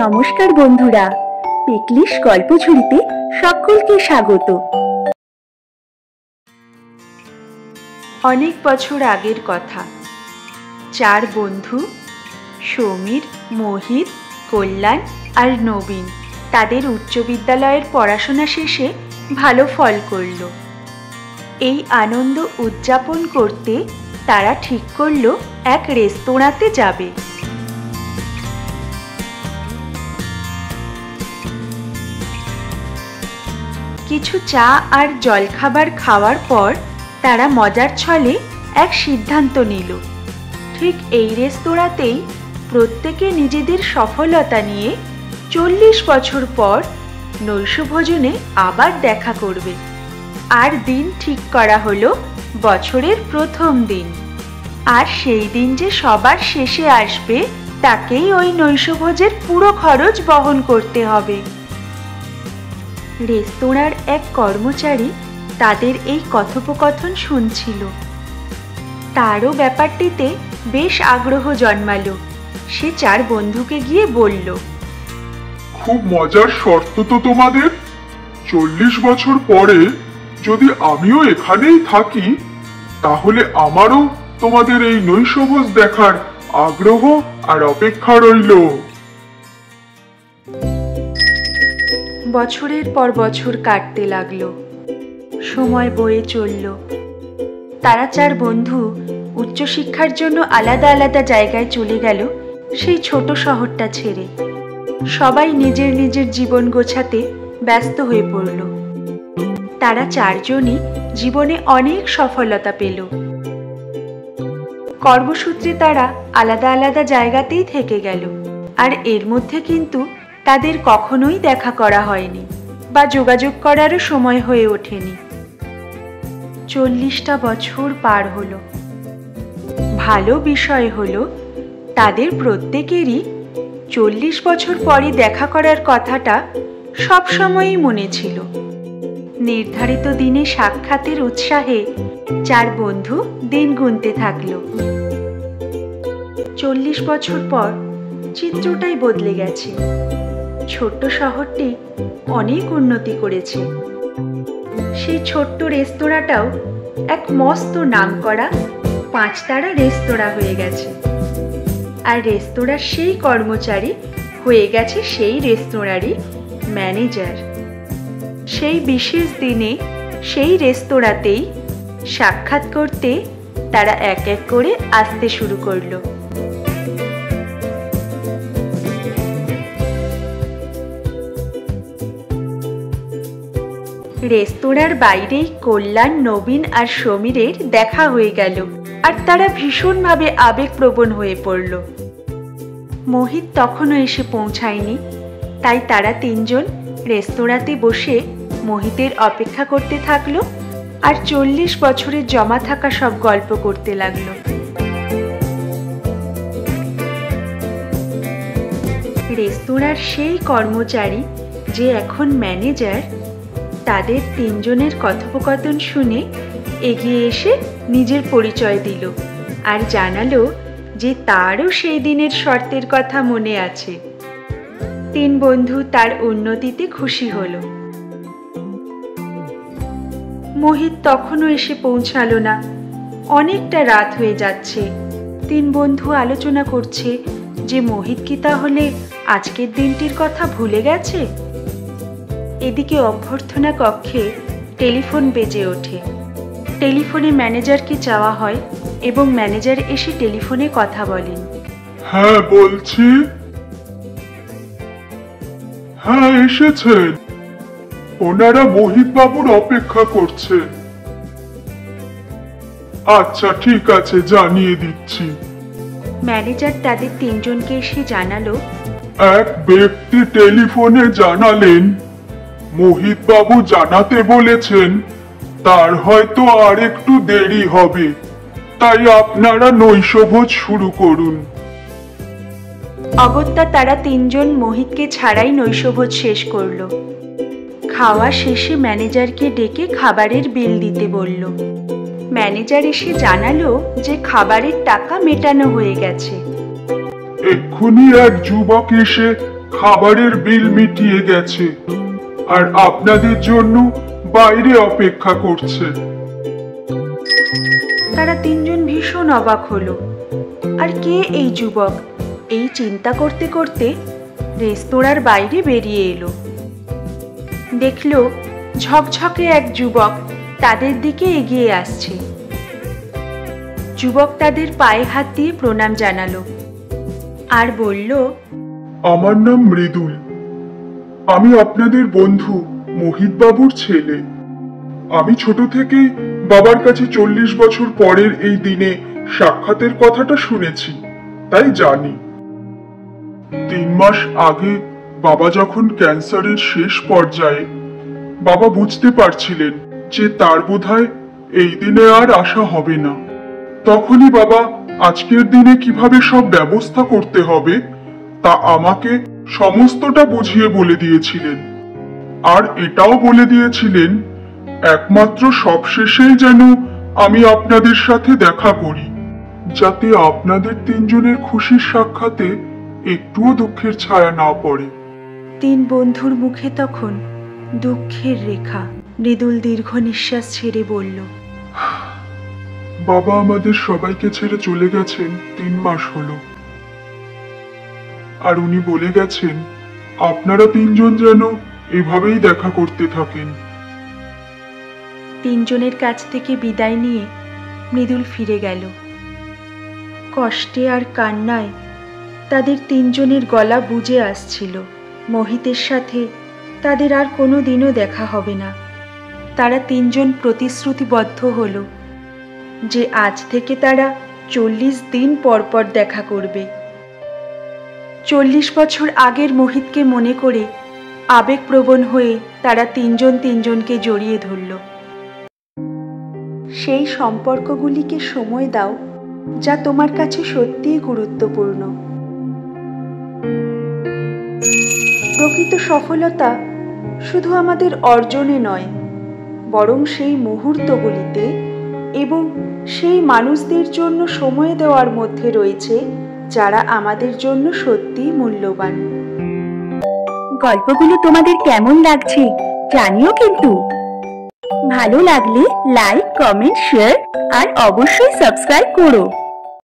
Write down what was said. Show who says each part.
Speaker 1: নমস্কার বন্ধুরা, পেকলিশ গল্পঝুড়িতে সকলকে স্বাগত। অনেক বছর আগের কথা। 4 বন্ধু সমীর, মোহিত, কল্যাণ আর নবীন তাদের উচ্চ বিদ্যালয়ের পড়াশোনা শেষে ভালো ফল করল। এই আনন্দ উদযাপন করতে তারা ঠিক করল এক রেস্তোরাঁতে যাবে। কিছু চা আর জলখাবার খাওয়ার পর তারা মজার ছলে এক সিদ্ধান্ত নিল, ঠিক এই রেস্তোরাঁতেই প্রত্যেকে নিজেদের সফলতা নিয়ে 40 বছর পর নৈশভোজনে আবার দেখা করবে। আর দিন ঠিক করা হলো বছরের প্রথম দিন, আর সেই দিন যে সবার শেষে আসবে তাকেই ওই নৈশভোজের পুরো খরচ বহন করতে হবে। রেস্তোরাঁর এক কর্মচারী তাদের এই কথোপকথন শুনছিল। তারও ব্যাপারটিতে বেশ আগ্রহ জন্মালো। সে 4 বন্ধুকে গিয়ে বলল,
Speaker 2: খুব মজার শর্ত তো তোমাদের। 40 বছর পরে যদি আমিও এখানেই থাকি, তাহলে আমারও তোমাদের এই নৈশভোজ দেখার আগ্রহ আর অপেক্ষা রইল।
Speaker 1: বছরের পর বছর কাটতে লাগলো, সময় বয়ে চলল। তারা 4 বন্ধু উচ্চশিক্ষার জন্য আলাদা আলাদা জায়গায় চলে গেল সেই ছোট শহরটা ছেড়ে। সবাই নিজের নিজের জীবন গোছাতে ব্যস্ত হয়ে পড়ল। তারা 4 জনই জীবনে অনেক সফলতা পেল। কর্মসূত্রে তারা আলাদা আলাদা জায়গাতেই থেকে গেল, আর এর মধ্যে কিন্তু তাদের কখনোই দেখা করা হয়নি বা যোগাযোগ করারও সময় হয়ে ওঠেনি। 40টা বছর পার হলো। ভালো বিষয় হলো তাদের প্রত্যেকেরই 40 বছর পরই দেখা করার কথাটা সবসময়ই মনে ছিল। নির্ধারিত দিনে সাক্ষাতের উৎসাহে 4 বন্ধু দিন গুনতে থাকলো। 40 বছর পর চিত্রটাই বদলে গেছে। ছোট্ট শহরটি অনেক উন্নতি করেছে। সেই ছোট্ট রেস্তোরাঁটাও এক মস্ত নামকরা 5 তারা রেস্তোরাঁ হয়ে গেছে। আর রেস্তোরাঁর সেই কর্মচারী হয়ে গেছে সেই রেস্তোরাঁরই ম্যানেজার। সেই বিশেষ দিনে সেই রেস্তোরাঁতেই সাক্ষাৎ করতে তারা এক এক করে আসতে শুরু করলো। রেস্তোরাঁর বাইরেই কল্যাণ, নবীন আর সমীরের দেখা হয়ে গেল, আর তারা ভীষণভাবে আবেগপ্রবণ হয়ে পড়ল। মোহিত তখনও এসে পৌঁছায়নি, তাই তারা 3 জন রেস্তোরাঁতে বসে মোহিতের অপেক্ষা করতে থাকলো আর 40 বছরের জমা থাকা সব গল্প করতে লাগলো। রেস্তোরাঁর সেই কর্মচারী যে এখন ম্যানেজার, তাদের 3 জনের কথোপকথন শুনে এগিয়ে এসে নিজের পরিচয় দিল আর জানালো যে তারও সেই দিনের শর্তের কথা মনে আছে। 3 বন্ধু তার উন্নতিতে খুশি হলো। মোহিত তখনও এসে পৌঁছালো না। অনেকটা রাত হয়ে যাচ্ছে। 3 বন্ধু আলোচনা করছে যে মোহিত কি তাহলে আজকের দিনটির কথা ভুলে গেছে। এদিকে অভ্যর্থনা কক্ষে টেলিফোন বেজে ওঠে। টেলিফোনে ম্যানেজারকে চাওয়া হয় এবং ম্যানেজার এসে টেলিফোনে কথা বলেন।
Speaker 2: হ্যাঁ বলছি। হ্যাঁ এসেছেন, ওনারা মোহিত বাবুর অপেক্ষা করছে। আচ্ছা ঠিক আছে, জানিয়ে দিচ্ছি।
Speaker 1: ম্যানেজার তাদের 3 জনকে এসে জানালো,
Speaker 2: এক ব্যক্তি টেলিফোনে জানালেন মোহিত বাবু জানাতে বলেছেন তার হয়তো আর একটু দেরি হবে, তাই আপনারা নৈশভোজ শুরু করুন।
Speaker 1: অগত্যা তারা 3 জন মোহিতকে ছাড়াই নৈশভোজ শেষ করলো। খাওয়া শেষে ম্যানেজারকে ডেকে খাবারের বিল দিতে বলল। ম্যানেজার এসে জানালো যে খাবারের টাকা মেটানো হয়ে গেছে।
Speaker 2: এক্ষুনি এক যুবক এসে খাবারের বিল মিটিয়ে গেছে আর আপনাদের জন্য বাইরে অপেক্ষা করছে।
Speaker 1: তারা তিনজন ভীষণ অবাক হলো। আর কে এই যুবক, এই চিন্তা করতে করতে রেস্তোরাঁর বাইরে বেরিয়ে এলো। দেখলো ঝকঝকে এক যুবক তাদের দিকে এগিয়ে আসছে। যুবক তাদের পায়ে হাত দিয়ে প্রণাম জানালো আর বলল,
Speaker 2: আমার নাম মৃদুল। আমি আপনাদের বন্ধু মোহিত বাবুর ছেলে। আমি ছোট থেকেই বাবার কাছে 40 বছর পরের এই দিনে সাক্ষাতের কথাটা শুনেছি, তাই জানি। 3 মাস আগে বাবা যখন ক্যান্সারের শেষ পর্যায়ে, বাবা বুঝতে পারছিলেন যে তার বোধহয় এই দিনে আর আশা হবে না। তখনই বাবা আজকের দিনে কিভাবে সব ব্যবস্থা করতে হবে তা আমাকে সমস্তটা বুঝিয়ে বলে দিয়েছিলেন। আর এটাও বলে দিয়েছিলেন একমাত্র সবশেষেই যেন আমি আপনাদের সাথে দেখা করি, যাতে আপনাদের তিনজনের খুশির সাক্ষাতে একটুও দুঃখের ছায়া না পড়ে।
Speaker 1: 3 বন্ধুর মুখে তখন দুঃখের রেখা। মৃদুল দীর্ঘ নিঃশ্বাস ছেড়ে বলল,
Speaker 2: বাবা আমাদের সবাইকে ছেড়ে চলে গেছেন 3 মাস হলো। আর উনি বলে গেছেন আপনারা তিনজন যেন এভাবেই দেখা করতে থাকেন।
Speaker 1: 3 জনের কাছ থেকে বিদায় নিয়ে মৃদুল ফিরে গেল। কষ্টে আর কান্নায় তাদের 3 জনের গলা বুজে আসছিল। মোহিতের সাথে তাদের আর কোনো দিনও দেখা হবে না। তারা 3 জন প্রতিশ্রুতিবদ্ধ হলো যে আজ থেকে তারা 40 দিন পর পর দেখা করবে। 40 বছর আগের মোহিতকে মনে করে আবেগপ্রবণ হয়ে তারা 3 জন 3 জনকে জড়িয়ে ধরল। সেই সম্পর্কগুলিকে সময় দাও যা তোমার কাছে সত্যিই গুরুত্বপূর্ণ। প্রকৃত সফলতা শুধু আমাদের অর্জনে নয়, বরং সেই মুহূর্তগুলিতে এবং সেই মানুষদের জন্য সময় দেওয়ার মধ্যে রয়েছে যারা আমাদের জন্য সত্যিই মূল্যবান। গল্পগুলো তোমাদের কেমন লাগছে জানিও কিন্তু। ভালো লাগলে লাইক, কমেন্ট, শেয়ার আর অবশ্যই সাবস্ক্রাইব করো।